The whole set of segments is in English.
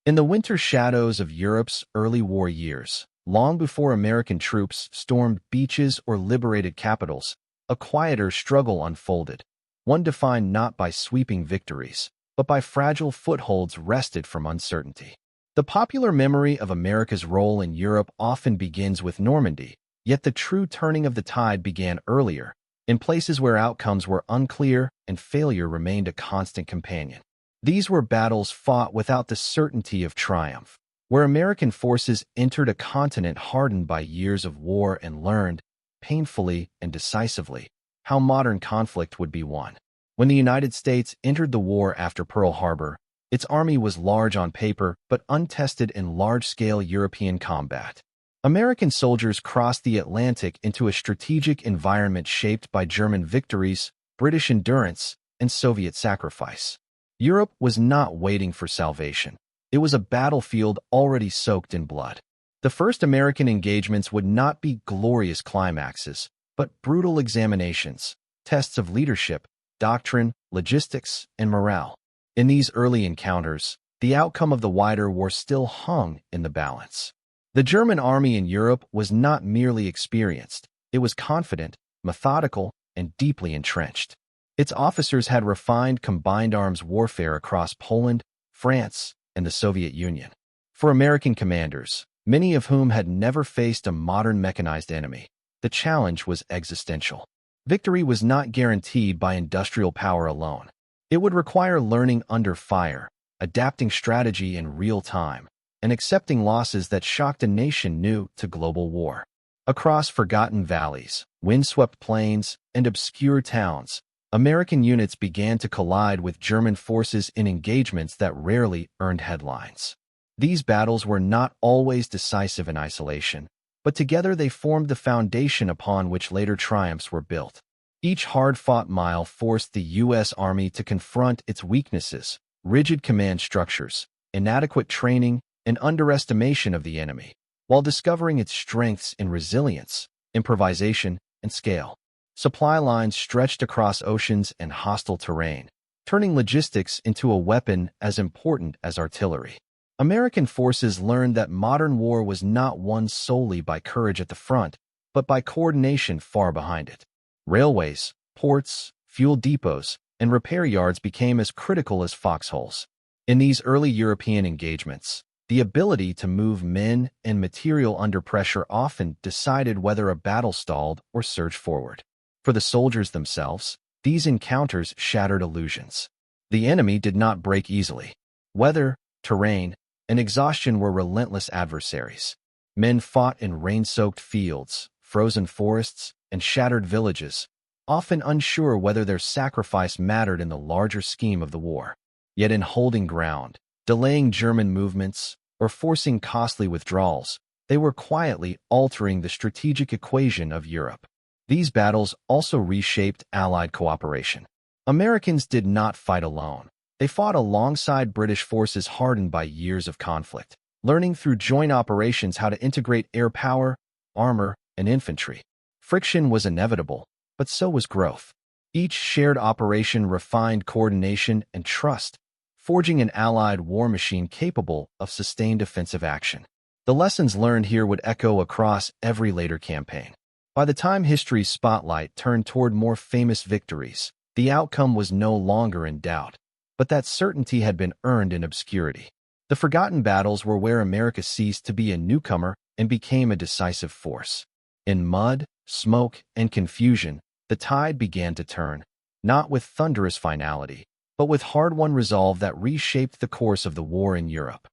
In the winter shadows of Europe's early war years, long before American troops stormed beaches or liberated capitals, a quieter struggle unfolded, one defined not by sweeping victories, but by fragile footholds wrested from uncertainty. The popular memory of America's role in Europe often begins with Normandy, yet the true turning of the tide began earlier, in places where outcomes were unclear and failure remained a constant companion. These were battles fought without the certainty of triumph, where American forces entered a continent hardened by years of war and learned, painfully and decisively, how modern conflict would be won. When the United States entered the war after Pearl Harbor, its army was large on paper but untested in large-scale European combat. American soldiers crossed the Atlantic into a strategic environment shaped by German victories, British endurance, and Soviet sacrifice. Europe was not waiting for salvation. It was a battlefield already soaked in blood. The first American engagements would not be glorious climaxes, but brutal examinations, tests of leadership, doctrine, logistics, and morale. In these early encounters, the outcome of the wider war still hung in the balance. The German army in Europe was not merely experienced, it was confident, methodical, and deeply entrenched. Its officers had refined combined arms warfare across Poland, France, and the Soviet Union. For American commanders, many of whom had never faced a modern mechanized enemy, the challenge was existential. Victory was not guaranteed by industrial power alone. It would require learning under fire, adapting strategy in real time, and accepting losses that shocked a nation new to global war. Across forgotten valleys, windswept plains, and obscure towns, American units began to collide with German forces in engagements that rarely earned headlines. These battles were not always decisive in isolation, but together they formed the foundation upon which later triumphs were built. Each hard-fought mile forced the U.S. Army to confront its weaknesses, rigid command structures, inadequate training, and underestimation of the enemy, while discovering its strengths in resilience, improvisation, and scale. Supply lines stretched across oceans and hostile terrain, turning logistics into a weapon as important as artillery. American forces learned that modern war was not won solely by courage at the front, but by coordination far behind it. Railways, ports, fuel depots, and repair yards became as critical as foxholes. In these early European engagements, the ability to move men and material under pressure often decided whether a battle stalled or surged forward. For the soldiers themselves, these encounters shattered illusions. The enemy did not break easily. Weather, terrain, and exhaustion were relentless adversaries. Men fought in rain-soaked fields, frozen forests, and shattered villages, often unsure whether their sacrifice mattered in the larger scheme of the war. Yet in holding ground, delaying German movements, or forcing costly withdrawals, they were quietly altering the strategic equation of Europe. These battles also reshaped Allied cooperation. Americans did not fight alone. They fought alongside British forces hardened by years of conflict, learning through joint operations how to integrate air power, armor, and infantry. Friction was inevitable, but so was growth. Each shared operation refined coordination and trust, forging an Allied war machine capable of sustained offensive action. The lessons learned here would echo across every later campaign. By the time history's spotlight turned toward more famous victories, the outcome was no longer in doubt, but that certainty had been earned in obscurity. The forgotten battles were where America ceased to be a newcomer and became a decisive force. In mud, smoke, and confusion, the tide began to turn, not with thunderous finality, but with hard-won resolve that reshaped the course of the war in Europe.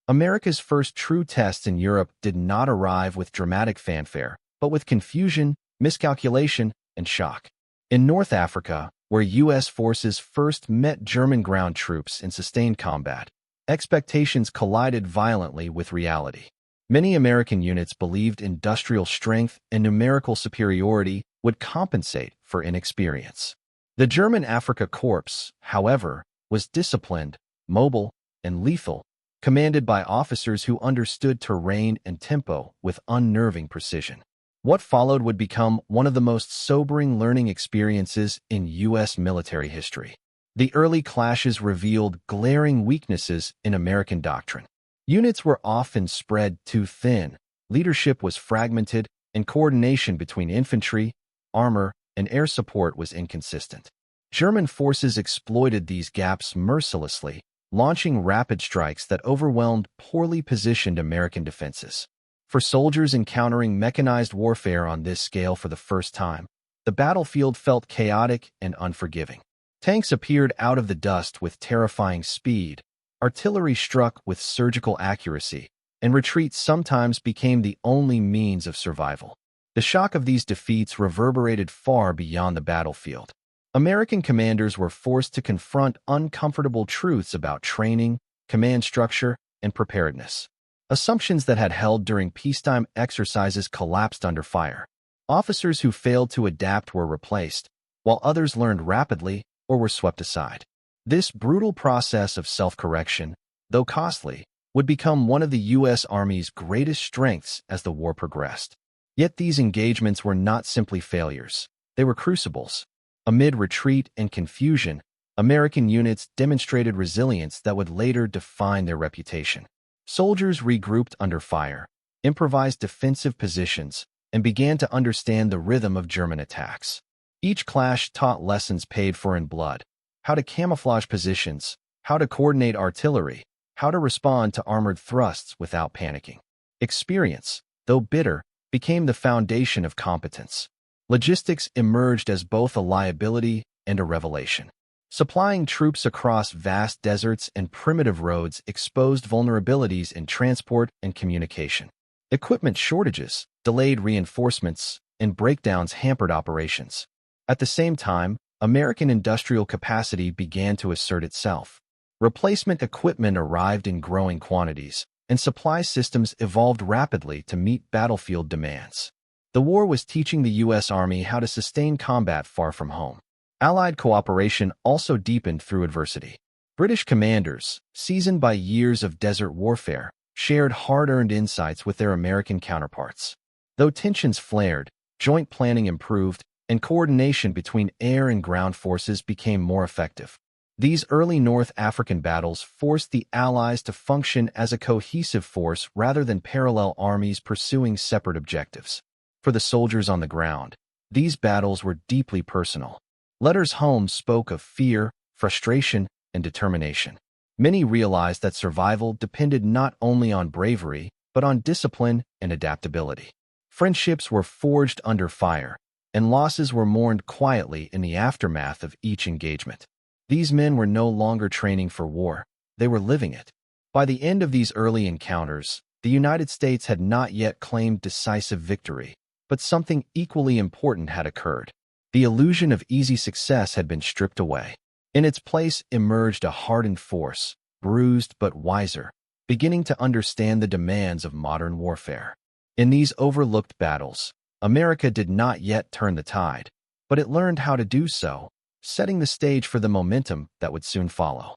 America's first true test in Europe did not arrive with dramatic fanfare, but with confusion, miscalculation, and shock. In North Africa, where U.S. forces first met German ground troops in sustained combat, expectations collided violently with reality. Many American units believed industrial strength and numerical superiority would compensate for inexperience. The German Afrika Korps, however, was disciplined, mobile, and lethal, commanded by officers who understood terrain and tempo with unnerving precision. What followed would become one of the most sobering learning experiences in U.S. military history. The early clashes revealed glaring weaknesses in American doctrine. Units were often spread too thin, leadership was fragmented, and coordination between infantry, armor, and air support was inconsistent. German forces exploited these gaps mercilessly, launching rapid strikes that overwhelmed poorly positioned American defenses. For soldiers encountering mechanized warfare on this scale for the first time, the battlefield felt chaotic and unforgiving. Tanks appeared out of the dust with terrifying speed, artillery struck with surgical accuracy, and retreat sometimes became the only means of survival. The shock of these defeats reverberated far beyond the battlefield. American commanders were forced to confront uncomfortable truths about training, command structure, and preparedness. Assumptions that had held during peacetime exercises collapsed under fire. Officers who failed to adapt were replaced, while others learned rapidly or were swept aside. This brutal process of self-correction, though costly, would become one of the U.S. Army's greatest strengths as the war progressed. Yet these engagements were not simply failures. They were crucibles. Amid retreat and confusion, American units demonstrated resilience that would later define their reputation. Soldiers regrouped under fire, improvised defensive positions, and began to understand the rhythm of German attacks. Each clash taught lessons paid for in blood: how to camouflage positions, how to coordinate artillery, how to respond to armored thrusts without panicking. Experience, though bitter, became the foundation of competence. Logistics emerged as both a liability and a revelation. Supplying troops across vast deserts and primitive roads exposed vulnerabilities in transport and communication. Equipment shortages, delayed reinforcements, and breakdowns hampered operations. At the same time, American industrial capacity began to assert itself. Replacement equipment arrived in growing quantities, and supply systems evolved rapidly to meet battlefield demands. The war was teaching the U.S. Army how to sustain combat far from home. Allied cooperation also deepened through adversity. British commanders, seasoned by years of desert warfare, shared hard-earned insights with their American counterparts. Though tensions flared, joint planning improved, and coordination between air and ground forces became more effective. These early North African battles forced the Allies to function as a cohesive force rather than parallel armies pursuing separate objectives. For the soldiers on the ground, these battles were deeply personal. Letters home spoke of fear, frustration, and determination. Many realized that survival depended not only on bravery, but on discipline and adaptability. Friendships were forged under fire, and losses were mourned quietly in the aftermath of each engagement. These men were no longer training for war, they were living it. By the end of these early encounters, the United States had not yet claimed decisive victory, but something equally important had occurred. The illusion of easy success had been stripped away. In its place emerged a hardened force, bruised but wiser, beginning to understand the demands of modern warfare. In these overlooked battles, America did not yet turn the tide, but it learned how to do so, setting the stage for the momentum that would soon follow.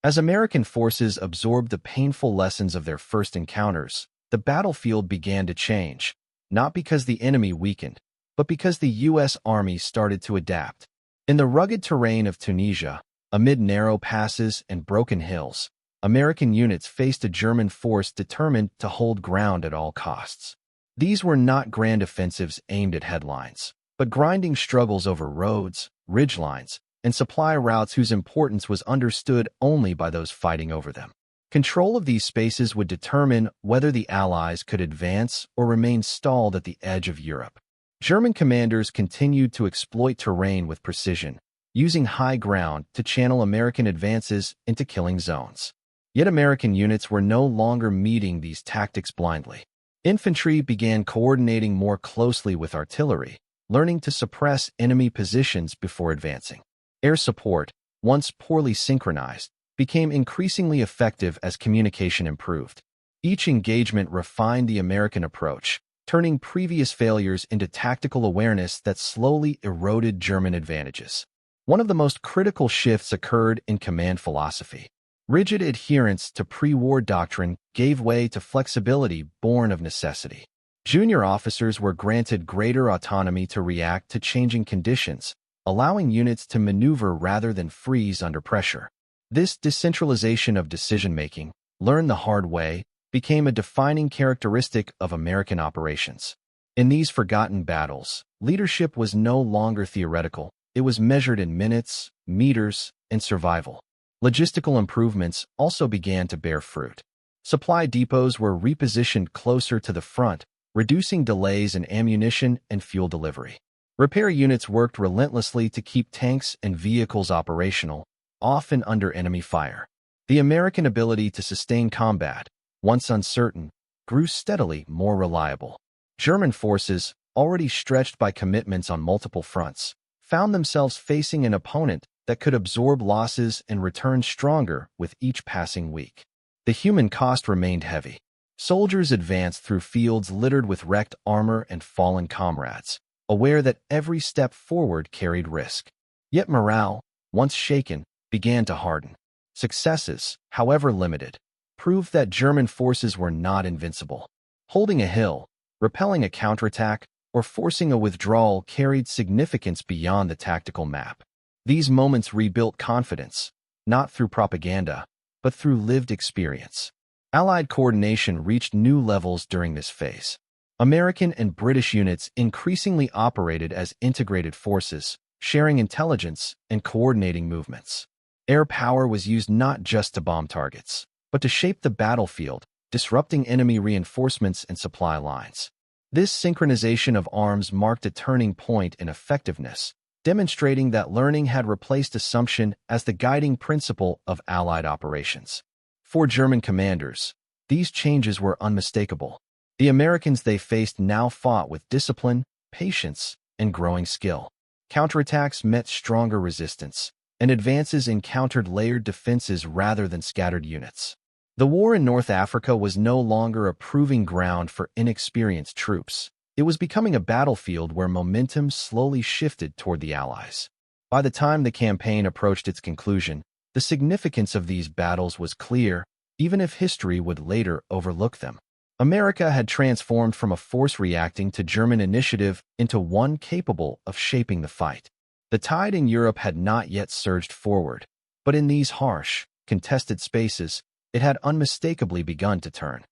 As American forces absorbed the painful lessons of their first encounters, the battlefield began to change, not because the enemy weakened, but because the U.S. Army started to adapt. In the rugged terrain of Tunisia, amid narrow passes and broken hills, American units faced a German force determined to hold ground at all costs. These were not grand offensives aimed at headlines, but grinding struggles over roads, ridgelines, and supply routes whose importance was understood only by those fighting over them. Control of these spaces would determine whether the Allies could advance or remain stalled at the edge of Europe. German commanders continued to exploit terrain with precision, using high ground to channel American advances into killing zones. Yet American units were no longer meeting these tactics blindly. Infantry began coordinating more closely with artillery, learning to suppress enemy positions before advancing. Air support, once poorly synchronized, became increasingly effective as communication improved. Each engagement refined the American approach, turning previous failures into tactical awareness that slowly eroded German advantages. One of the most critical shifts occurred in command philosophy. Rigid adherence to pre-war doctrine gave way to flexibility born of necessity. Junior officers were granted greater autonomy to react to changing conditions, allowing units to maneuver rather than freeze under pressure. This decentralization of decision-making, learned the hard way, became a defining characteristic of American operations. In these forgotten battles, leadership was no longer theoretical. It was measured in minutes, meters, and survival. Logistical improvements also began to bear fruit. Supply depots were repositioned closer to the front, reducing delays in ammunition and fuel delivery. Repair units worked relentlessly to keep tanks and vehicles operational, often under enemy fire. The American ability to sustain combat, once uncertain, grew steadily more reliable. German forces, already stretched by commitments on multiple fronts, found themselves facing an opponent that could absorb losses and return stronger with each passing week. The human cost remained heavy. Soldiers advanced through fields littered with wrecked armor and fallen comrades, aware that every step forward carried risk. Yet morale, once shaken, began to harden. Successes, however limited, proved that German forces were not invincible. Holding a hill, repelling a counterattack, or forcing a withdrawal carried significance beyond the tactical map. These moments rebuilt confidence, not through propaganda, but through lived experience. Allied coordination reached new levels during this phase. American and British units increasingly operated as integrated forces, sharing intelligence and coordinating movements. Air power was used not just to bomb targets, but to shape the battlefield, disrupting enemy reinforcements and supply lines. This synchronization of arms marked a turning point in effectiveness, demonstrating that learning had replaced assumption as the guiding principle of Allied operations. For German commanders, these changes were unmistakable. The Americans they faced now fought with discipline, patience, and growing skill. Counterattacks met stronger resistance, and advances encountered layered defenses rather than scattered units. The war in North Africa was no longer a proving ground for inexperienced troops. It was becoming a battlefield where momentum slowly shifted toward the Allies. By the time the campaign approached its conclusion, the significance of these battles was clear, even if history would later overlook them. America had transformed from a force reacting to German initiative into one capable of shaping the fight. The tide in Europe had not yet surged forward, but in these harsh, contested spaces, it had unmistakably begun to turn.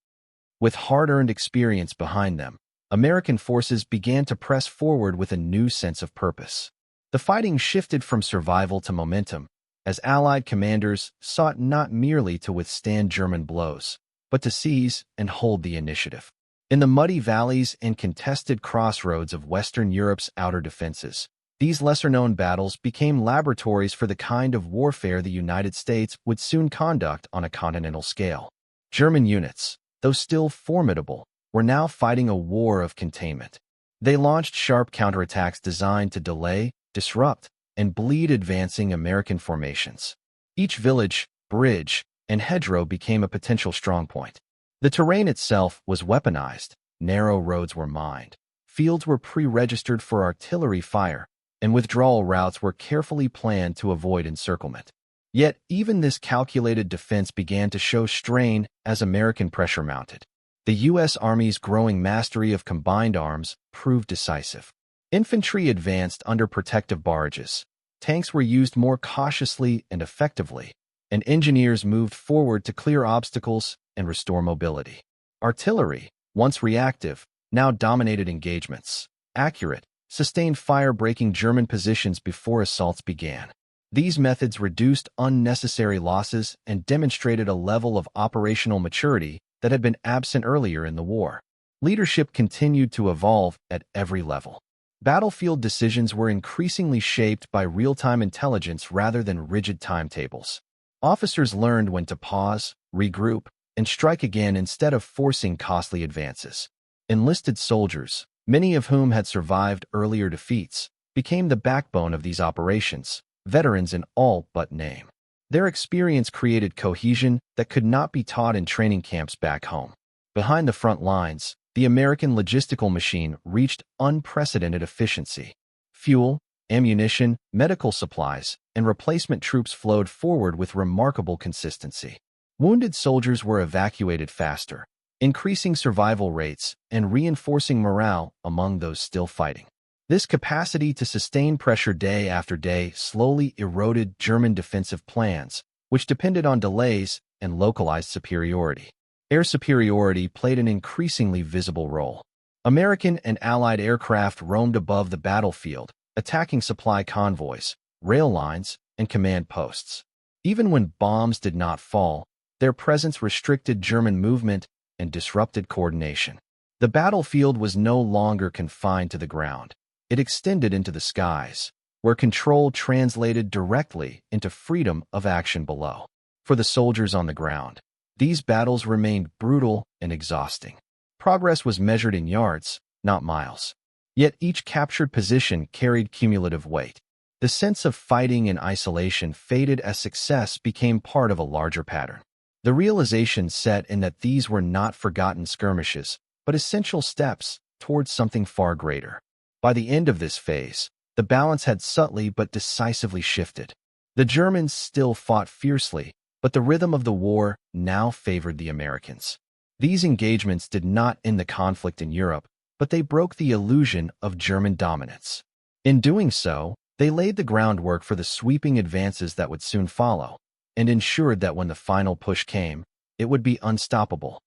With hard-earned experience behind them, American forces began to press forward with a new sense of purpose. The fighting shifted from survival to momentum, as Allied commanders sought not merely to withstand German blows, but to seize and hold the initiative. In the muddy valleys and contested crossroads of Western Europe's outer defenses, these lesser-known battles became laboratories for the kind of warfare the United States would soon conduct on a continental scale. German units, though still formidable, were now fighting a war of containment. They launched sharp counterattacks designed to delay, disrupt, and bleed advancing American formations. Each village, bridge, and hedgerow became a potential strongpoint. The terrain itself was weaponized, narrow roads were mined, fields were pre-registered for artillery fire, and withdrawal routes were carefully planned to avoid encirclement. Yet, even this calculated defense began to show strain as American pressure mounted. The U.S. Army's growing mastery of combined arms proved decisive. Infantry advanced under protective barrages, tanks were used more cautiously and effectively, and engineers moved forward to clear obstacles and restore mobility. Artillery, once reactive, now dominated engagements. Accurate, sustained fire breaking German positions before assaults began. These methods reduced unnecessary losses and demonstrated a level of operational maturity that had been absent earlier in the war. Leadership continued to evolve at every level. Battlefield decisions were increasingly shaped by real-time intelligence rather than rigid timetables. Officers learned when to pause, regroup, and strike again instead of forcing costly advances. Enlisted soldiers, many of whom had survived earlier defeats, became the backbone of these operations, veterans in all but name. Their experience created cohesion that could not be taught in training camps back home. Behind the front lines, the American logistical machine reached unprecedented efficiency. Fuel, ammunition, medical supplies, and replacement troops flowed forward with remarkable consistency. Wounded soldiers were evacuated faster, increasing survival rates and reinforcing morale among those still fighting. This capacity to sustain pressure day after day slowly eroded German defensive plans, which depended on delays and localized superiority. Air superiority played an increasingly visible role. American and Allied aircraft roamed above the battlefield, attacking supply convoys, rail lines, and command posts. Even when bombs did not fall, their presence restricted German movement and disrupted coordination. The battlefield was no longer confined to the ground. It extended into the skies, where control translated directly into freedom of action below. For the soldiers on the ground, these battles remained brutal and exhausting. Progress was measured in yards, not miles. Yet each captured position carried cumulative weight. The sense of fighting in isolation faded as success became part of a larger pattern. The realization set in that these were not forgotten skirmishes, but essential steps towards something far greater. By the end of this phase, the balance had subtly but decisively shifted. The Germans still fought fiercely, but the rhythm of the war now favored the Americans. These engagements did not end the conflict in Europe, but they broke the illusion of German dominance. In doing so, they laid the groundwork for the sweeping advances that would soon follow, and ensured that when the final push came, it would be unstoppable.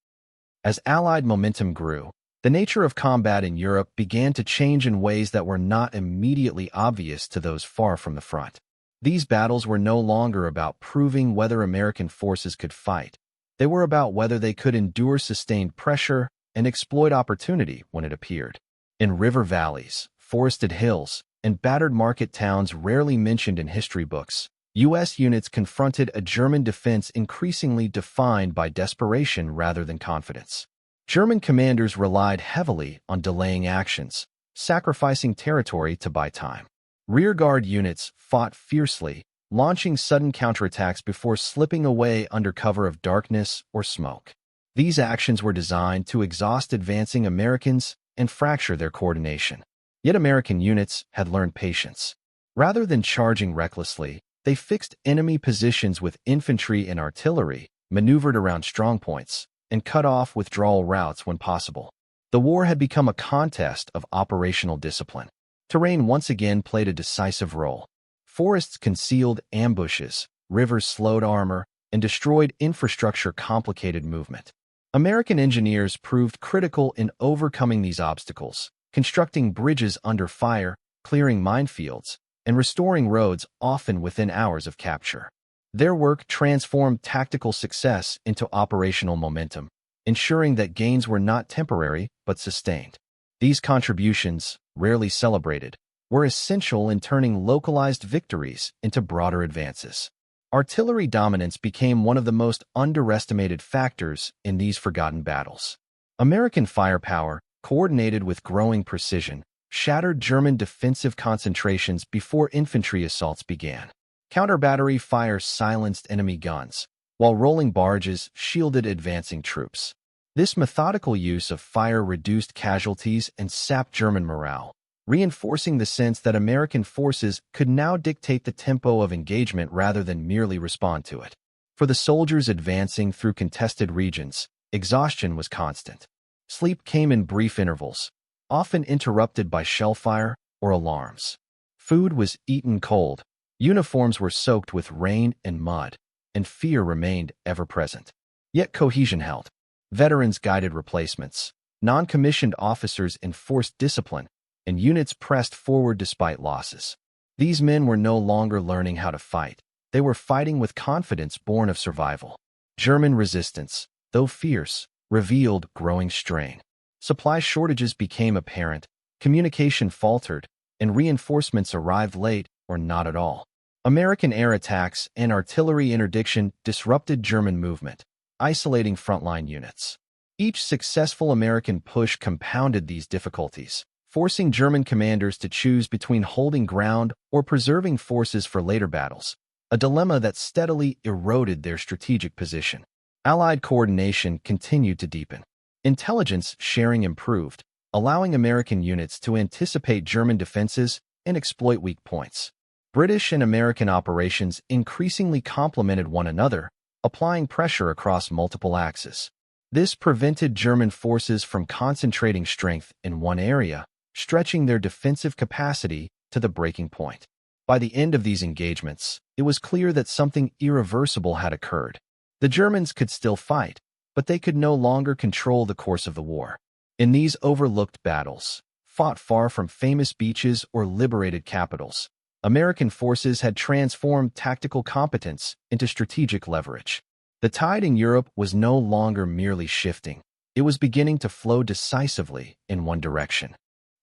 As Allied momentum grew, the nature of combat in Europe began to change in ways that were not immediately obvious to those far from the front. These battles were no longer about proving whether American forces could fight. They were about whether they could endure sustained pressure and exploit opportunity when it appeared. In river valleys, forested hills, and battered market towns rarely mentioned in history books, U.S. units confronted a German defense increasingly defined by desperation rather than confidence. German commanders relied heavily on delaying actions, sacrificing territory to buy time. Rearguard units fought fiercely, launching sudden counterattacks before slipping away under cover of darkness or smoke. These actions were designed to exhaust advancing Americans and fracture their coordination. Yet American units had learned patience. Rather than charging recklessly, they fixed enemy positions with infantry and artillery, maneuvered around strongpoints, and cut off withdrawal routes when possible. The war had become a contest of operational discipline. Terrain once again played a decisive role. Forests concealed ambushes, rivers slowed armor, and destroyed infrastructure complicated movement. American engineers proved critical in overcoming these obstacles, constructing bridges under fire, clearing minefields, and restoring roads often within hours of capture. Their work transformed tactical success into operational momentum, ensuring that gains were not temporary but sustained. These contributions, rarely celebrated, were essential in turning localized victories into broader advances. Artillery dominance became one of the most underestimated factors in these forgotten battles. American firepower, coordinated with growing precision, shattered German defensive concentrations before infantry assaults began. Counter-battery fire silenced enemy guns, while rolling barges shielded advancing troops. This methodical use of fire reduced casualties and sapped German morale, reinforcing the sense that American forces could now dictate the tempo of engagement rather than merely respond to it. For the soldiers advancing through contested regions, exhaustion was constant. Sleep came in brief intervals, often interrupted by shellfire or alarms. Food was eaten cold, uniforms were soaked with rain and mud, and fear remained ever-present. Yet cohesion held. Veterans guided replacements, non-commissioned officers enforced discipline, and units pressed forward despite losses. These men were no longer learning how to fight. They were fighting with confidence born of survival. German resistance, though fierce, revealed growing strain. Supply shortages became apparent, communication faltered, and reinforcements arrived late or not at all. American air attacks and artillery interdiction disrupted German movement, isolating frontline units. Each successful American push compounded these difficulties, forcing German commanders to choose between holding ground or preserving forces for later battles, a dilemma that steadily eroded their strategic position. Allied coordination continued to deepen. Intelligence sharing improved, allowing American units to anticipate German defenses and exploit weak points. British and American operations increasingly complemented one another, applying pressure across multiple axes. This prevented German forces from concentrating strength in one area, stretching their defensive capacity to the breaking point. By the end of these engagements, it was clear that something irreversible had occurred. The Germans could still fight, but they could no longer control the course of the war. In these overlooked battles, fought far from famous beaches or liberated capitals, American forces had transformed tactical competence into strategic leverage. The tide in Europe was no longer merely shifting. It was beginning to flow decisively in one direction.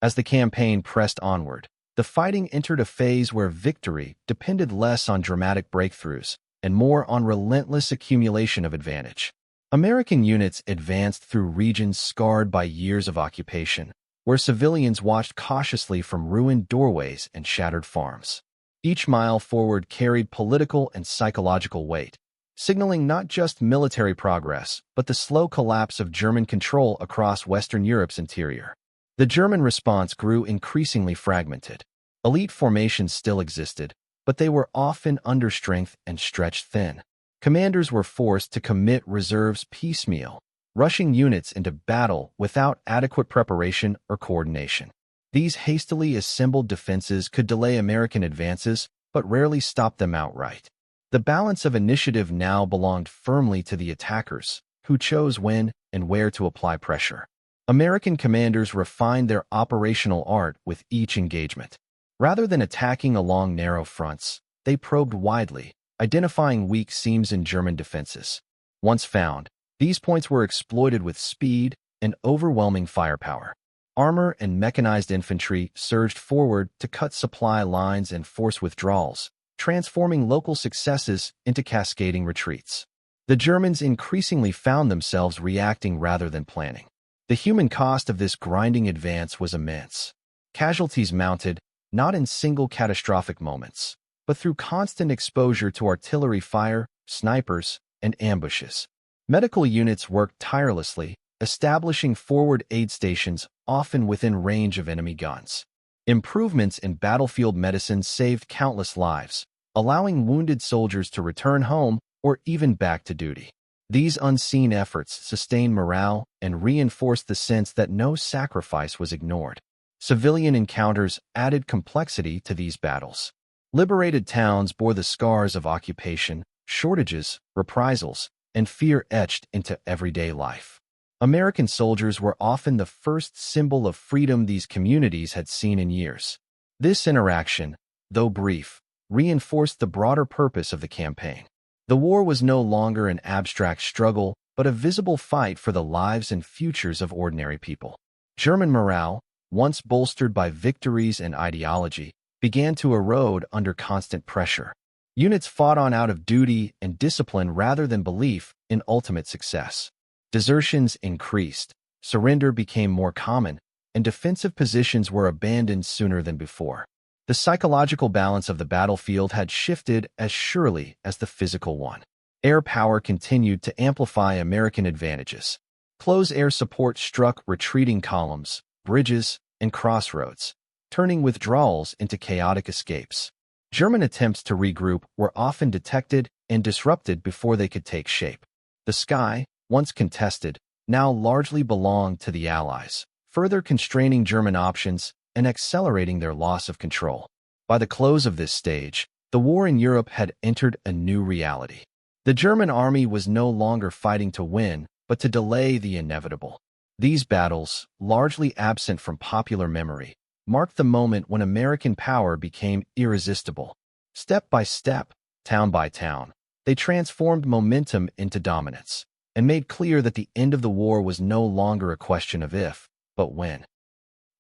As the campaign pressed onward, the fighting entered a phase where victory depended less on dramatic breakthroughs and more on relentless accumulation of advantage. American units advanced through regions scarred by years of occupation, where civilians watched cautiously from ruined doorways and shattered farms. Each mile forward carried political and psychological weight, signaling not just military progress, but the slow collapse of German control across Western Europe's interior. The German response grew increasingly fragmented. Elite formations still existed, but they were often understrength and stretched thin. Commanders were forced to commit reserves piecemeal, rushing units into battle without adequate preparation or coordination. These hastily assembled defenses could delay American advances, but rarely stop them outright. The balance of initiative now belonged firmly to the attackers, who chose when and where to apply pressure. American commanders refined their operational art with each engagement. Rather than attacking along narrow fronts, they probed widely, identifying weak seams in German defenses. Once found, these points were exploited with speed and overwhelming firepower. Armor and mechanized infantry surged forward to cut supply lines and force withdrawals, transforming local successes into cascading retreats. The Germans increasingly found themselves reacting rather than planning. The human cost of this grinding advance was immense. Casualties mounted, not in single catastrophic moments, but through constant exposure to artillery fire, snipers, and ambushes. Medical units worked tirelessly, establishing forward aid stations often within range of enemy guns. Improvements in battlefield medicine saved countless lives, allowing wounded soldiers to return home or even back to duty. These unseen efforts sustained morale and reinforced the sense that no sacrifice was ignored. Civilian encounters added complexity to these battles. Liberated towns bore the scars of occupation, shortages, reprisals, and fear etched into everyday life. American soldiers were often the first symbol of freedom these communities had seen in years. This interaction, though brief, reinforced the broader purpose of the campaign. The war was no longer an abstract struggle, but a visible fight for the lives and futures of ordinary people. German morale, once bolstered by victories and ideology, began to erode under constant pressure. Units fought on out of duty and discipline rather than belief in ultimate success. Desertions increased, surrender became more common, and defensive positions were abandoned sooner than before. The psychological balance of the battlefield had shifted as surely as the physical one. Air power continued to amplify American advantages. Close air support struck retreating columns, bridges, and crossroads, turning withdrawals into chaotic escapes. German attempts to regroup were often detected and disrupted before they could take shape. The sky, once contested, now largely belonged to the Allies, further constraining German options and accelerating their loss of control. By the close of this stage, the war in Europe had entered a new reality. The German army was no longer fighting to win, but to delay the inevitable. These battles, largely absent from popular memory, marked the moment when American power became irresistible. Step by step, town by town, they transformed momentum into dominance, and made clear that the end of the war was no longer a question of if, but when.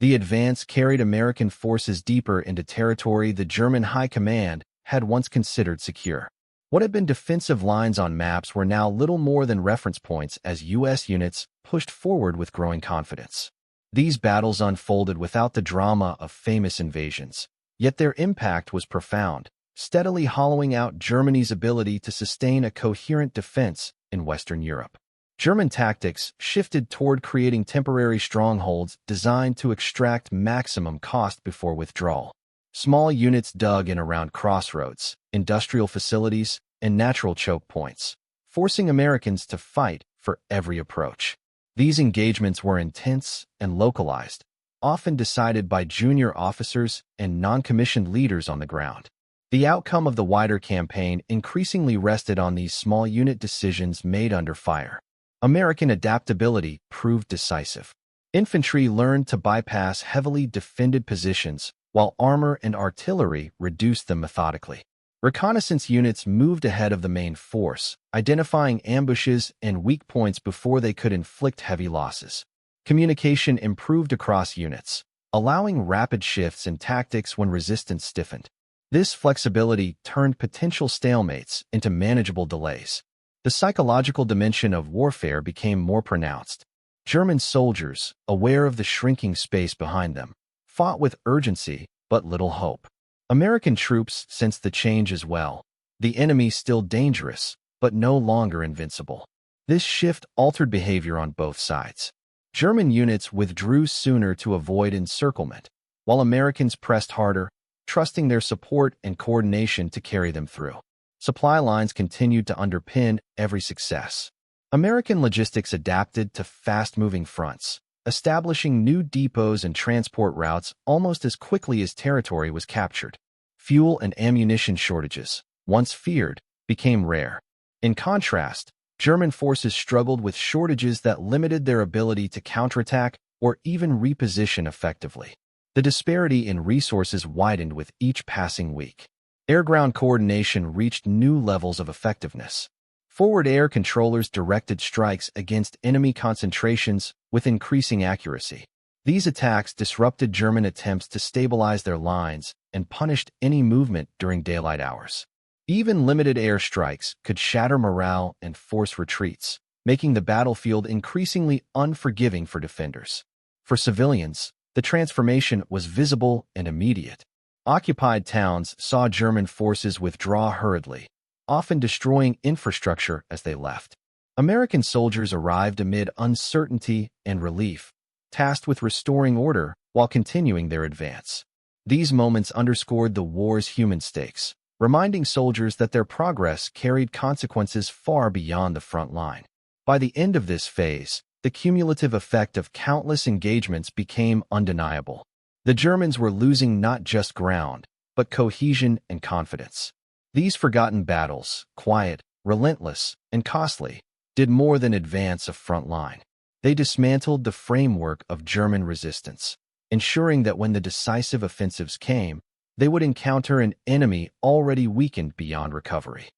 The advance carried American forces deeper into territory the German high command had once considered secure. What had been defensive lines on maps were now little more than reference points as U.S. units pushed forward with growing confidence. These battles unfolded without the drama of famous invasions, yet their impact was profound, steadily hollowing out Germany's ability to sustain a coherent defense in Western Europe. German tactics shifted toward creating temporary strongholds designed to extract maximum cost before withdrawal. Small units dug in around crossroads, industrial facilities, and natural choke points, forcing Americans to fight for every approach. These engagements were intense and localized, often decided by junior officers and non-commissioned leaders on the ground. The outcome of the wider campaign increasingly rested on these small unit decisions made under fire. American adaptability proved decisive. Infantry learned to bypass heavily defended positions, while armor and artillery reduced them methodically. Reconnaissance units moved ahead of the main force, identifying ambushes and weak points before they could inflict heavy losses. Communication improved across units, allowing rapid shifts in tactics when resistance stiffened. This flexibility turned potential stalemates into manageable delays. The psychological dimension of warfare became more pronounced. German soldiers, aware of the shrinking space behind them, fought with urgency but little hope. American troops sensed the change as well. The enemy still dangerous, but no longer invincible. This shift altered behavior on both sides. German units withdrew sooner to avoid encirclement, while Americans pressed harder, trusting their support and coordination to carry them through. Supply lines continued to underpin every success. American logistics adapted to fast-moving fronts, establishing new depots and transport routes almost as quickly as territory was captured. Fuel and ammunition shortages, once feared, became rare. In contrast, German forces struggled with shortages that limited their ability to counterattack or even reposition effectively. The disparity in resources widened with each passing week. Air-ground coordination reached new levels of effectiveness. Forward air controllers directed strikes against enemy concentrations with increasing accuracy. These attacks disrupted German attempts to stabilize their lines and punished any movement during daylight hours. Even limited air strikes could shatter morale and force retreats, making the battlefield increasingly unforgiving for defenders. For civilians, the transformation was visible and immediate. Occupied towns saw German forces withdraw hurriedly, often destroying infrastructure as they left. American soldiers arrived amid uncertainty and relief, tasked with restoring order while continuing their advance. These moments underscored the war's human stakes, reminding soldiers that their progress carried consequences far beyond the front line. By the end of this phase, the cumulative effect of countless engagements became undeniable. The Germans were losing not just ground, but cohesion and confidence. These forgotten battles, quiet, relentless, and costly, did more than advance a front line. They dismantled the framework of German resistance, ensuring that when the decisive offensives came, they would encounter an enemy already weakened beyond recovery.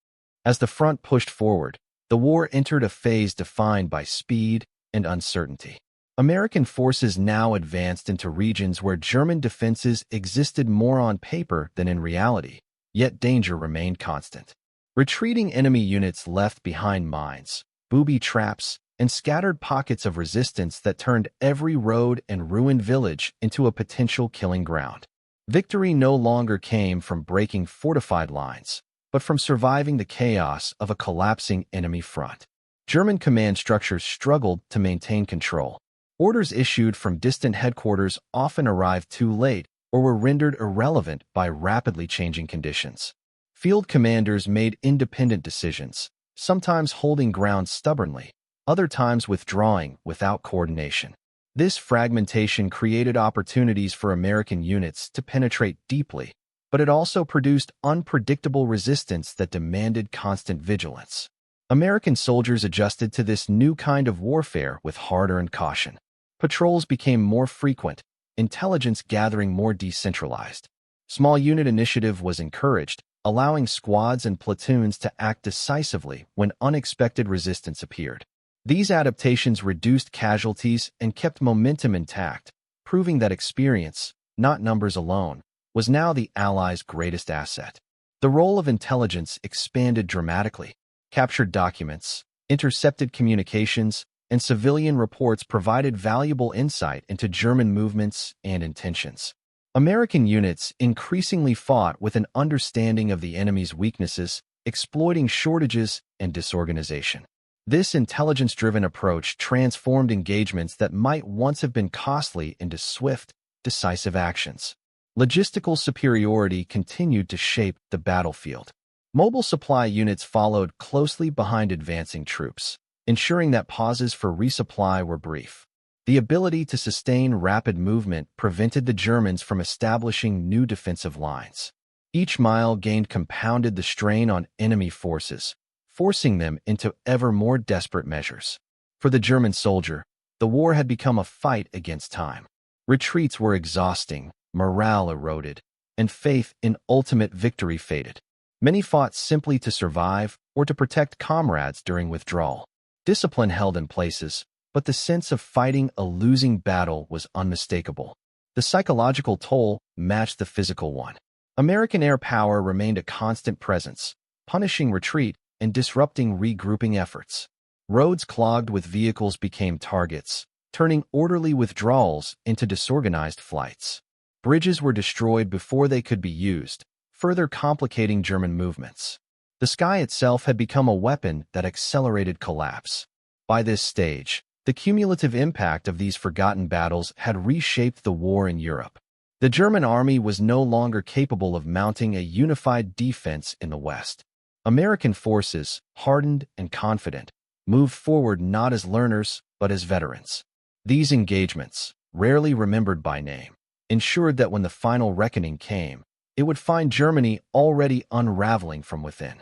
As the front pushed forward, the war entered a phase defined by speed and uncertainty. American forces now advanced into regions where German defenses existed more on paper than in reality, yet danger remained constant. Retreating enemy units left behind mines, booby traps, and scattered pockets of resistance that turned every road and ruined village into a potential killing ground. Victory no longer came from breaking fortified lines, but from surviving the chaos of a collapsing enemy front. German command structures struggled to maintain control. Orders issued from distant headquarters often arrived too late or were rendered irrelevant by rapidly changing conditions. Field commanders made independent decisions, sometimes holding ground stubbornly, other times withdrawing without coordination. This fragmentation created opportunities for American units to penetrate deeply, but it also produced unpredictable resistance that demanded constant vigilance. American soldiers adjusted to this new kind of warfare with hard-earned caution. Patrols became more frequent, intelligence gathering more decentralized. Small unit initiative was encouraged, allowing squads and platoons to act decisively when unexpected resistance appeared. These adaptations reduced casualties and kept momentum intact, proving that experience, not numbers alone, was now the Allies' greatest asset. The role of intelligence expanded dramatically. Captured documents, intercepted communications, and civilian reports provided valuable insight into German movements and intentions. American units increasingly fought with an understanding of the enemy's weaknesses, exploiting shortages and disorganization. This intelligence-driven approach transformed engagements that might once have been costly into swift, decisive actions. Logistical superiority continued to shape the battlefield. Mobile supply units followed closely behind advancing troops, ensuring that pauses for resupply were brief. The ability to sustain rapid movement prevented the Germans from establishing new defensive lines. Each mile gained compounded the strain on enemy forces, forcing them into ever more desperate measures. For the German soldier, the war had become a fight against time. Retreats were exhausting, morale eroded, and faith in ultimate victory faded. Many fought simply to survive or to protect comrades during withdrawal. Discipline held in places, but the sense of fighting a losing battle was unmistakable. The psychological toll matched the physical one. American air power remained a constant presence, punishing retreat and disrupting regrouping efforts. Roads clogged with vehicles became targets, turning orderly withdrawals into disorganized flights. Bridges were destroyed before they could be used, further complicating German movements. The sky itself had become a weapon that accelerated collapse. By this stage, the cumulative impact of these forgotten battles had reshaped the war in Europe. The German army was no longer capable of mounting a unified defense in the West. American forces, hardened and confident, moved forward not as learners but as veterans. These engagements, rarely remembered by name, ensured that when the final reckoning came, it would find Germany already unraveling from within.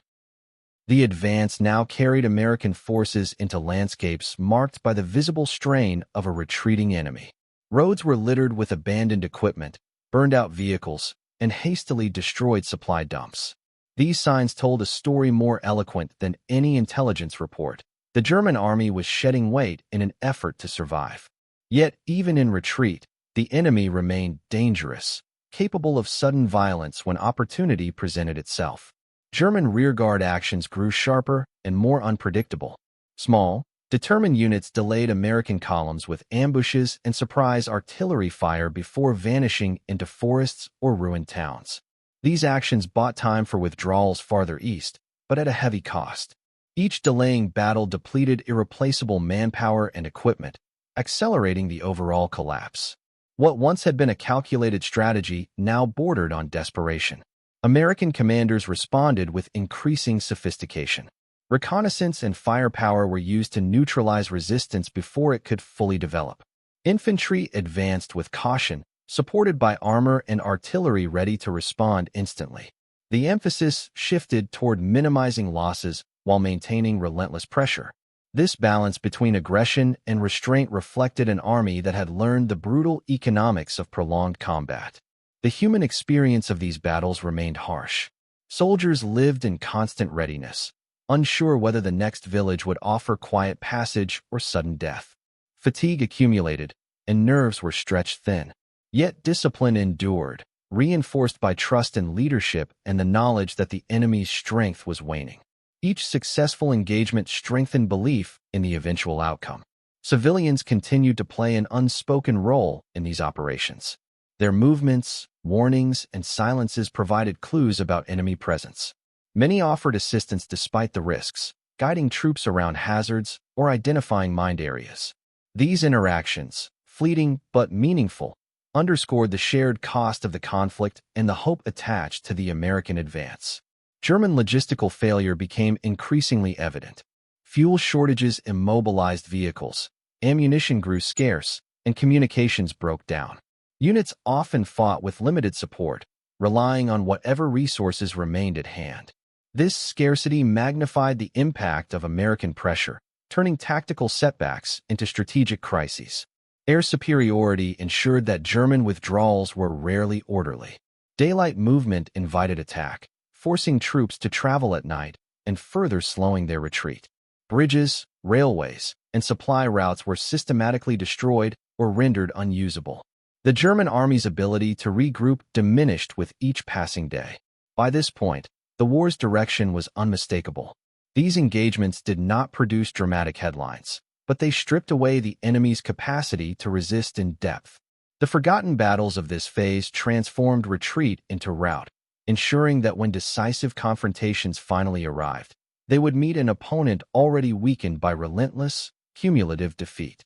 The advance now carried American forces into landscapes marked by the visible strain of a retreating enemy. Roads were littered with abandoned equipment, burned-out vehicles, and hastily destroyed supply dumps. These signs told a story more eloquent than any intelligence report. The German army was shedding weight in an effort to survive. Yet, even in retreat, the enemy remained dangerous, capable of sudden violence when opportunity presented itself. German rearguard actions grew sharper and more unpredictable. Small, determined units delayed American columns with ambushes and surprise artillery fire before vanishing into forests or ruined towns. These actions bought time for withdrawals farther east, but at a heavy cost. Each delaying battle depleted irreplaceable manpower and equipment, accelerating the overall collapse. What once had been a calculated strategy now bordered on desperation. American commanders responded with increasing sophistication. Reconnaissance and firepower were used to neutralize resistance before it could fully develop. Infantry advanced with caution, supported by armor and artillery ready to respond instantly. The emphasis shifted toward minimizing losses while maintaining relentless pressure. This balance between aggression and restraint reflected an army that had learned the brutal economics of prolonged combat. The human experience of these battles remained harsh. Soldiers lived in constant readiness, unsure whether the next village would offer quiet passage or sudden death. Fatigue accumulated, and nerves were stretched thin. Yet discipline endured, reinforced by trust in leadership and the knowledge that the enemy's strength was waning. Each successful engagement strengthened belief in the eventual outcome. Civilians continued to play an unspoken role in these operations. Their movements, warnings, and silences provided clues about enemy presence. Many offered assistance despite the risks, guiding troops around hazards or identifying mined areas. These interactions, fleeting but meaningful, underscored the shared cost of the conflict and the hope attached to the American advance. German logistical failure became increasingly evident. Fuel shortages immobilized vehicles, ammunition grew scarce, and communications broke down. Units often fought with limited support, relying on whatever resources remained at hand. This scarcity magnified the impact of American pressure, turning tactical setbacks into strategic crises. Air superiority ensured that German withdrawals were rarely orderly. Daylight movement invited attack, forcing troops to travel at night and further slowing their retreat. Bridges, railways, and supply routes were systematically destroyed or rendered unusable. The German army's ability to regroup diminished with each passing day. By this point, the war's direction was unmistakable. These engagements did not produce dramatic headlines, but they stripped away the enemy's capacity to resist in depth. The forgotten battles of this phase transformed retreat into rout, ensuring that when decisive confrontations finally arrived, they would meet an opponent already weakened by relentless, cumulative defeat.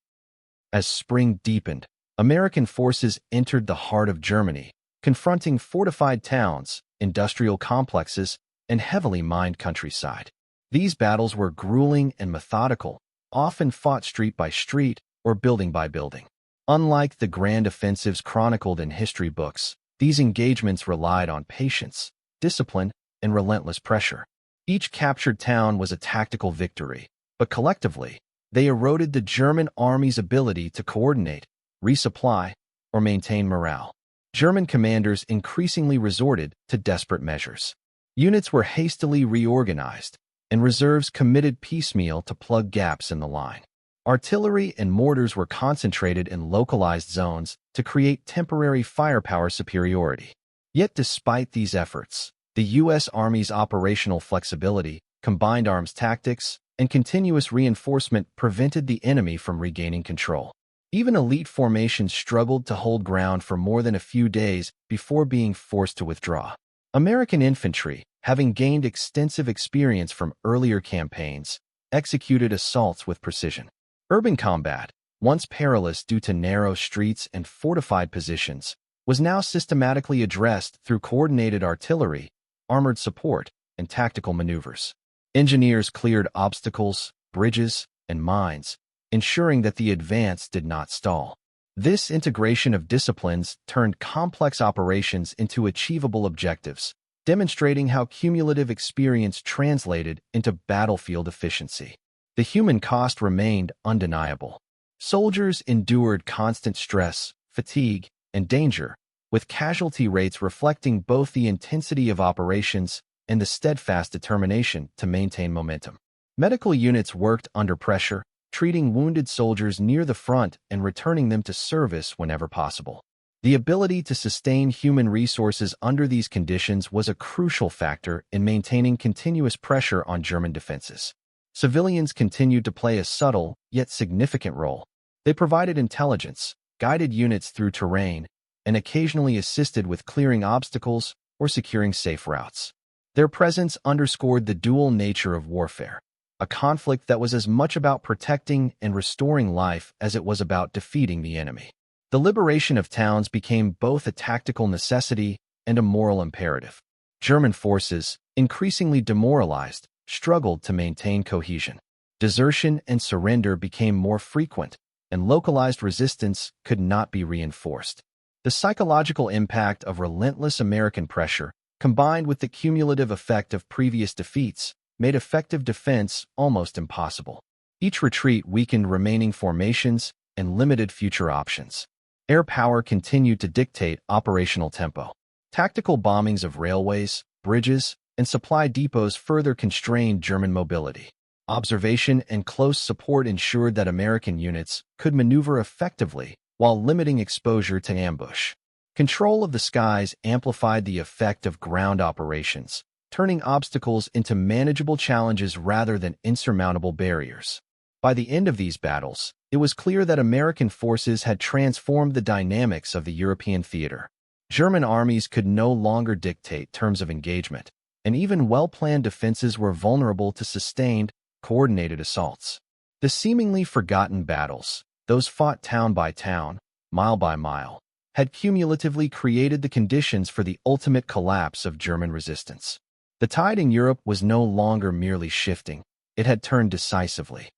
As spring deepened, American forces entered the heart of Germany, confronting fortified towns, industrial complexes, and heavily mined countryside. These battles were grueling and methodical, often fought street by street or building by building. Unlike the grand offensives chronicled in history books, these engagements relied on patience, discipline, and relentless pressure. Each captured town was a tactical victory, but collectively, They eroded the German army's ability to coordinate, resupply, or maintain morale. German commanders increasingly resorted to desperate measures. Units were hastily reorganized, and reserves committed piecemeal to plug gaps in the line. Artillery and mortars were concentrated in localized zones to create temporary firepower superiority. Yet despite these efforts, the U.S. Army's operational flexibility, combined arms tactics, and continuous reinforcement prevented the enemy from regaining control. Even elite formations struggled to hold ground for more than a few days before being forced to withdraw. American infantry, having gained extensive experience from earlier campaigns, executed assaults with precision. Urban combat, once perilous due to narrow streets and fortified positions, was now systematically addressed through coordinated artillery, armored support, and tactical maneuvers. Engineers cleared obstacles, bridges, and mines, ensuring that the advance did not stall. This integration of disciplines turned complex operations into achievable objectives, demonstrating how cumulative experience translated into battlefield efficiency. The human cost remained undeniable. Soldiers endured constant stress, fatigue, and danger, with casualty rates reflecting both the intensity of operations and the steadfast determination to maintain momentum. Medical units worked under pressure, treating wounded soldiers near the front and returning them to service whenever possible. The ability to sustain human resources under these conditions was a crucial factor in maintaining continuous pressure on German defenses. Civilians continued to play a subtle, yet significant role. They provided intelligence, guided units through terrain, and occasionally assisted with clearing obstacles or securing safe routes. Their presence underscored the dual nature of warfare, a conflict that was as much about protecting and restoring life as it was about defeating the enemy. The liberation of towns became both a tactical necessity and a moral imperative. German forces, increasingly demoralized, struggled to maintain cohesion. Desertion and surrender became more frequent, and localized resistance could not be reinforced. The psychological impact of relentless American pressure, combined with the cumulative effect of previous defeats, made effective defense almost impossible. Each retreat weakened remaining formations and limited future options. Air power continued to dictate operational tempo. Tactical bombings of railways, bridges, and supply depots further constrained German mobility. Observation and close support ensured that American units could maneuver effectively while limiting exposure to ambush. Control of the skies amplified the effect of ground operations, turning obstacles into manageable challenges rather than insurmountable barriers. By the end of these battles, it was clear that American forces had transformed the dynamics of the European theater. German armies could no longer dictate terms of engagement, and even well-planned defenses were vulnerable to sustained, coordinated assaults. The seemingly forgotten battles, those fought town by town, mile by mile, had cumulatively created the conditions for the ultimate collapse of German resistance. The tide in Europe was no longer merely shifting, it had turned decisively.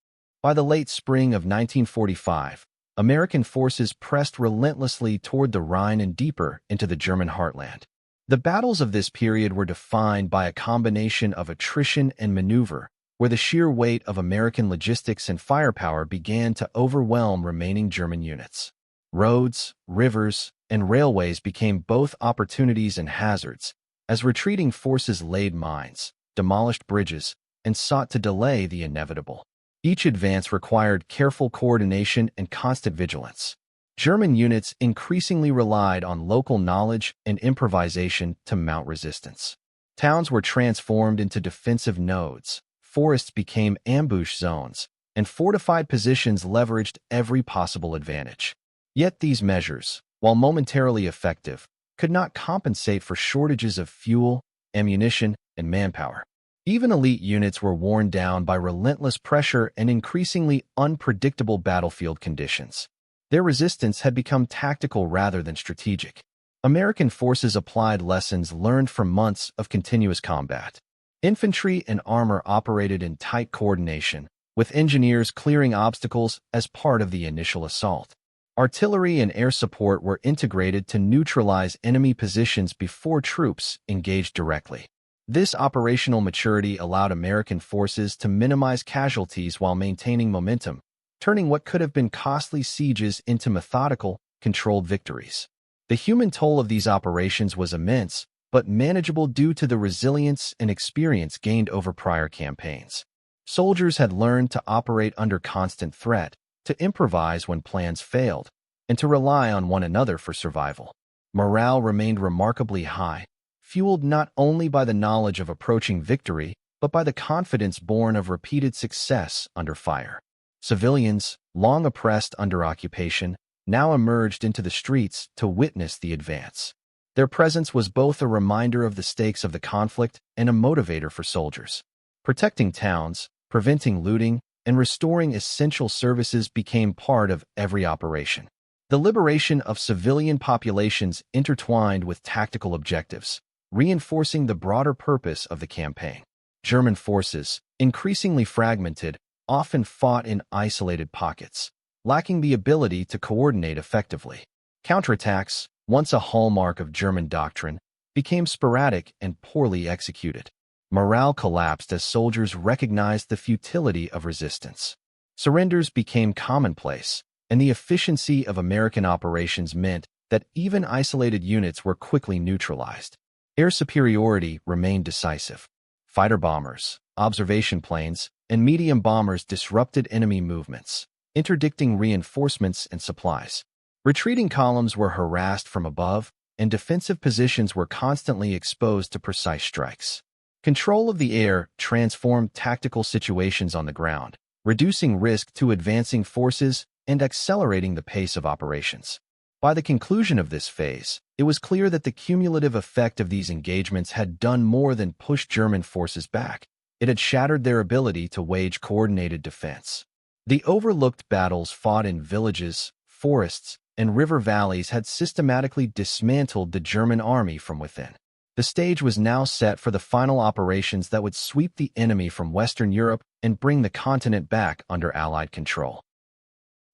By the late spring of 1945, American forces pressed relentlessly toward the Rhine and deeper into the German heartland. The battles of this period were defined by a combination of attrition and maneuver, where the sheer weight of American logistics and firepower began to overwhelm remaining German units. Roads, rivers, and railways became both opportunities and hazards, as retreating forces laid mines, demolished bridges, and sought to delay the inevitable. Each advance required careful coordination and constant vigilance. German units increasingly relied on local knowledge and improvisation to mount resistance. Towns were transformed into defensive nodes, forests became ambush zones, and fortified positions leveraged every possible advantage. Yet these measures, while momentarily effective, could not compensate for shortages of fuel, ammunition, and manpower. Even elite units were worn down by relentless pressure and increasingly unpredictable battlefield conditions. Their resistance had become tactical rather than strategic. American forces applied lessons learned from months of continuous combat. Infantry and armor operated in tight coordination, with engineers clearing obstacles as part of the initial assault. Artillery and air support were integrated to neutralize enemy positions before troops engaged directly. This operational maturity allowed American forces to minimize casualties while maintaining momentum, turning what could have been costly sieges into methodical, controlled victories. The human toll of these operations was immense, but manageable due to the resilience and experience gained over prior campaigns. Soldiers had learned to operate under constant threat, to improvise when plans failed, and to rely on one another for survival. Morale remained remarkably high, fueled not only by the knowledge of approaching victory, but by the confidence born of repeated success under fire. Civilians, long oppressed under occupation, now emerged into the streets to witness the advance. Their presence was both a reminder of the stakes of the conflict and a motivator for soldiers. Protecting towns, preventing looting, and restoring essential services became part of every operation. The liberation of civilian populations intertwined with tactical objectives, reinforcing the broader purpose of the campaign. German forces, increasingly fragmented, often fought in isolated pockets, lacking the ability to coordinate effectively. Counterattacks, once a hallmark of German doctrine, became sporadic and poorly executed. Morale collapsed as soldiers recognized the futility of resistance. Surrenders became commonplace, and the efficiency of American operations meant that even isolated units were quickly neutralized. Air superiority remained decisive. Fighter bombers, observation planes, and medium bombers disrupted enemy movements, interdicting reinforcements and supplies. Retreating columns were harassed from above, and defensive positions were constantly exposed to precise strikes. Control of the air transformed tactical situations on the ground, reducing risk to advancing forces and accelerating the pace of operations. By the conclusion of this phase, it was clear that the cumulative effect of these engagements had done more than push German forces back. It had shattered their ability to wage coordinated defense. The overlooked battles fought in villages, forests, and river valleys had systematically dismantled the German army from within. The stage was now set for the final operations that would sweep the enemy from Western Europe and bring the continent back under Allied control.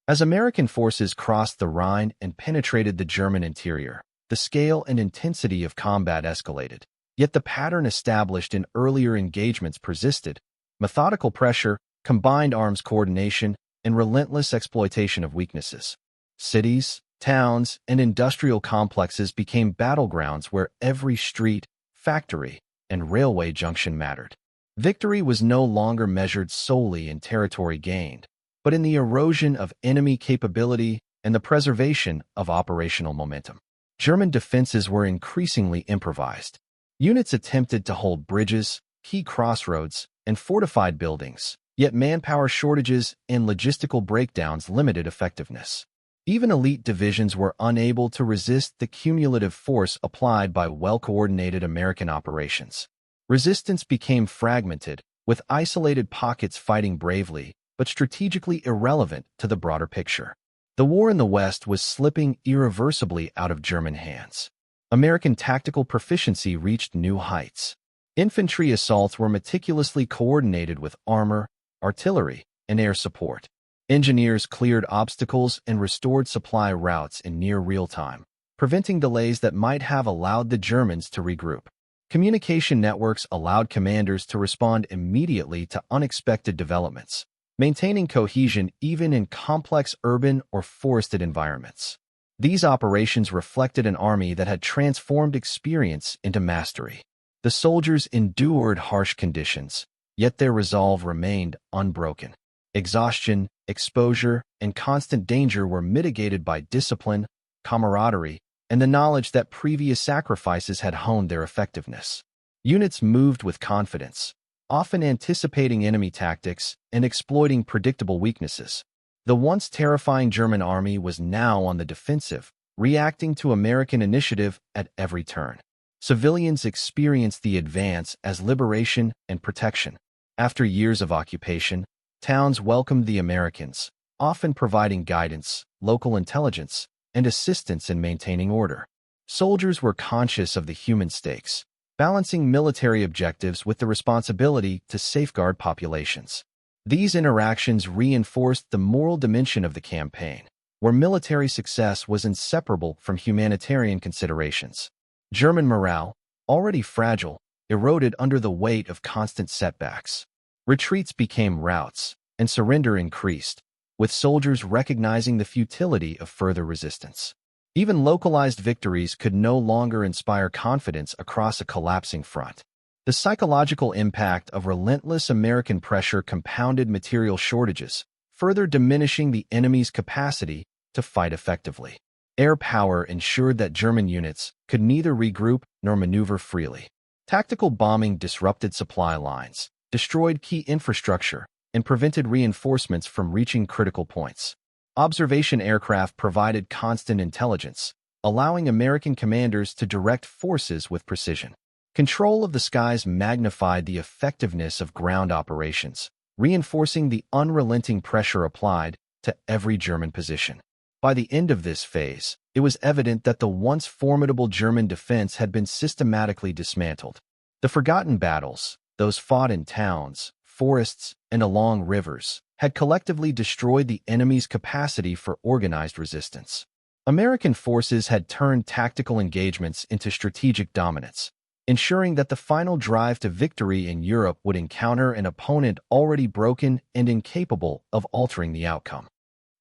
As American forces crossed the Rhine and penetrated the German interior, the scale and intensity of combat escalated. Yet the pattern established in earlier engagements persisted: methodical pressure, combined arms coordination, and relentless exploitation of weaknesses. Cities, towns, and industrial complexes became battlegrounds where every street, factory, and railway junction mattered. Victory was no longer measured solely in territory gained, but in the erosion of enemy capability and the preservation of operational momentum. German defenses were increasingly improvised. Units attempted to hold bridges, key crossroads, and fortified buildings, yet manpower shortages and logistical breakdowns limited effectiveness. Even elite divisions were unable to resist the cumulative force applied by well-coordinated American operations. Resistance became fragmented, with isolated pockets fighting bravely, but strategically irrelevant to the broader picture. The war in the West was slipping irreversibly out of German hands. American tactical proficiency reached new heights. Infantry assaults were meticulously coordinated with armor, artillery, and air support. Engineers cleared obstacles and restored supply routes in near real time, preventing delays that might have allowed the Germans to regroup. Communication networks allowed commanders to respond immediately to unexpected developments, maintaining cohesion even in complex urban or forested environments. These operations reflected an army that had transformed experience into mastery. The soldiers endured harsh conditions, yet their resolve remained unbroken. Exhaustion, exposure, and constant danger were mitigated by discipline, camaraderie, and the knowledge that previous sacrifices had honed their effectiveness. Units moved with confidence, often anticipating enemy tactics and exploiting predictable weaknesses. The once terrifying German army was now on the defensive, reacting to American initiative at every turn. Civilians experienced the advance as liberation and protection. After years of occupation, towns welcomed the Americans, often providing guidance, local intelligence, and assistance in maintaining order. Soldiers were conscious of the human stakes, balancing military objectives with the responsibility to safeguard populations. These interactions reinforced the moral dimension of the campaign, where military success was inseparable from humanitarian considerations. German morale, already fragile, eroded under the weight of constant setbacks. Retreats became routes, and surrender increased, with soldiers recognizing the futility of further resistance. Even localized victories could no longer inspire confidence across a collapsing front. The psychological impact of relentless American pressure compounded material shortages, further diminishing the enemy's capacity to fight effectively. Air power ensured that German units could neither regroup nor maneuver freely. Tactical bombing disrupted supply lines, destroyed key infrastructure, and prevented reinforcements from reaching critical points. Observation aircraft provided constant intelligence, allowing American commanders to direct forces with precision. Control of the skies magnified the effectiveness of ground operations, reinforcing the unrelenting pressure applied to every German position. By the end of this phase, it was evident that the once formidable German defense had been systematically dismantled. The forgotten battles, those fought in towns, forests, and along rivers, had collectively destroyed the enemy's capacity for organized resistance. American forces had turned tactical engagements into strategic dominance, ensuring that the final drive to victory in Europe would encounter an opponent already broken and incapable of altering the outcome.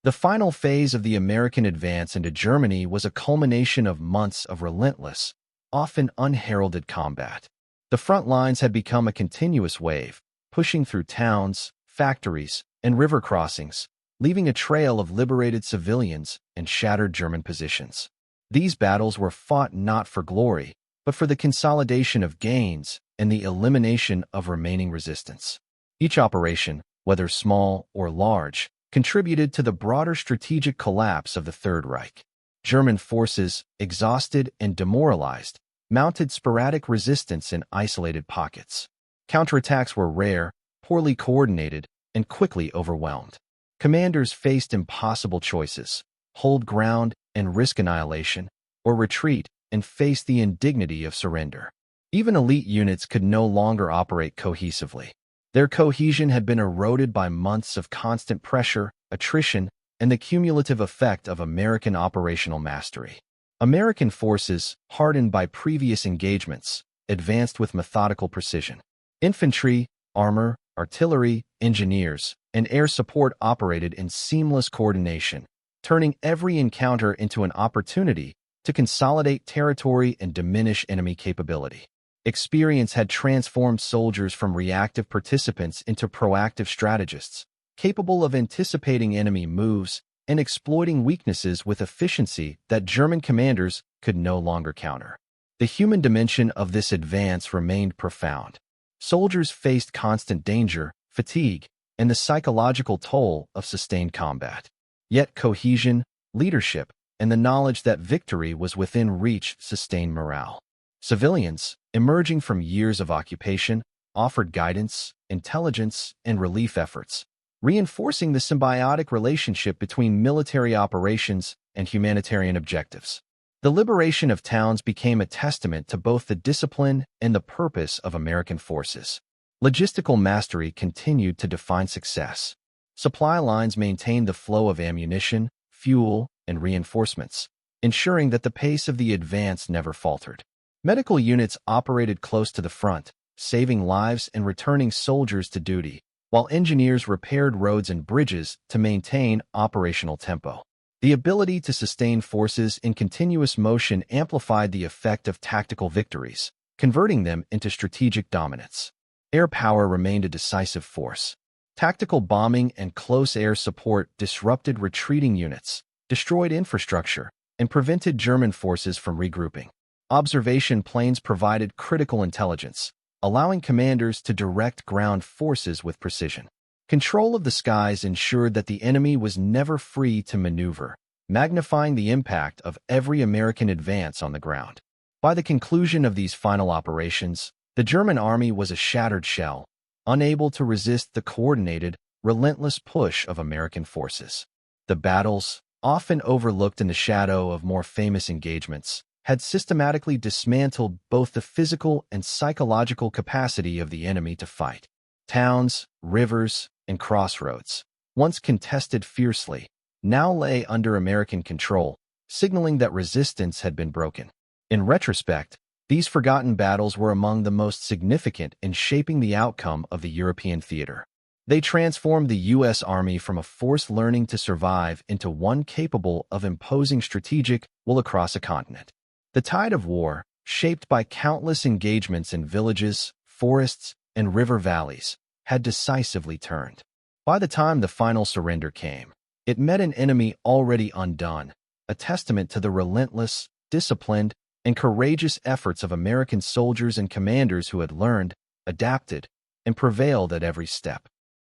The final phase of the American advance into Germany was a culmination of months of relentless, often unheralded combat. The front lines had become a continuous wave, pushing through towns, factories, and river crossings, leaving a trail of liberated civilians and shattered German positions. These battles were fought not for glory, but for the consolidation of gains and the elimination of remaining resistance. Each operation, whether small or large, contributed to the broader strategic collapse of the Third Reich. German forces, exhausted and demoralized, mounted sporadic resistance in isolated pockets. Counterattacks were rare, poorly coordinated, and quickly overwhelmed. Commanders faced impossible choices: hold ground and risk annihilation, or retreat and face the indignity of surrender. Even elite units could no longer operate cohesively. Their cohesion had been eroded by months of constant pressure, attrition, and the cumulative effect of American operational mastery. American forces, hardened by previous engagements, advanced with methodical precision. Infantry, armor, artillery, engineers, and air support operated in seamless coordination, turning every encounter into an opportunity to consolidate territory and diminish enemy capability. Experience had transformed soldiers from reactive participants into proactive strategists, capable of anticipating enemy moves and exploiting weaknesses with efficiency that German commanders could no longer counter. The human dimension of this advance remained profound. Soldiers faced constant danger, fatigue, and the psychological toll of sustained combat. Yet cohesion, leadership, and the knowledge that victory was within reach sustained morale. Civilians, emerging from years of occupation, offered guidance, intelligence, and relief efforts, reinforcing the symbiotic relationship between military operations and humanitarian objectives. The liberation of towns became a testament to both the discipline and the purpose of American forces. Logistical mastery continued to define success. Supply lines maintained the flow of ammunition, fuel, and reinforcements, ensuring that the pace of the advance never faltered. Medical units operated close to the front, saving lives and returning soldiers to duty, while engineers repaired roads and bridges to maintain operational tempo. The ability to sustain forces in continuous motion amplified the effect of tactical victories, converting them into strategic dominance. Air power remained a decisive force. Tactical bombing and close air support disrupted retreating units, destroyed infrastructure, and prevented German forces from regrouping. Observation planes provided critical intelligence, allowing commanders to direct ground forces with precision. Control of the skies ensured that the enemy was never free to maneuver, magnifying the impact of every American advance on the ground. By the conclusion of these final operations, the German army was a shattered shell, unable to resist the coordinated, relentless push of American forces. The battles, often overlooked in the shadow of more famous engagements, had systematically dismantled both the physical and psychological capacity of the enemy to fight. Towns, rivers, and crossroads, once contested fiercely, now lay under American control, signaling that resistance had been broken. In retrospect, These forgotten battles were among the most significant in shaping the outcome of the European theater. They transformed the U.S. Army from a force learning to survive into one capable of imposing strategic will across a continent. The tide of war, shaped by countless engagements in villages, forests, and river valleys, had decisively turned. By the time the final surrender came, it met an enemy already undone, a testament to the relentless, disciplined, and courageous efforts of American soldiers and commanders who had learned, adapted, and prevailed at every step.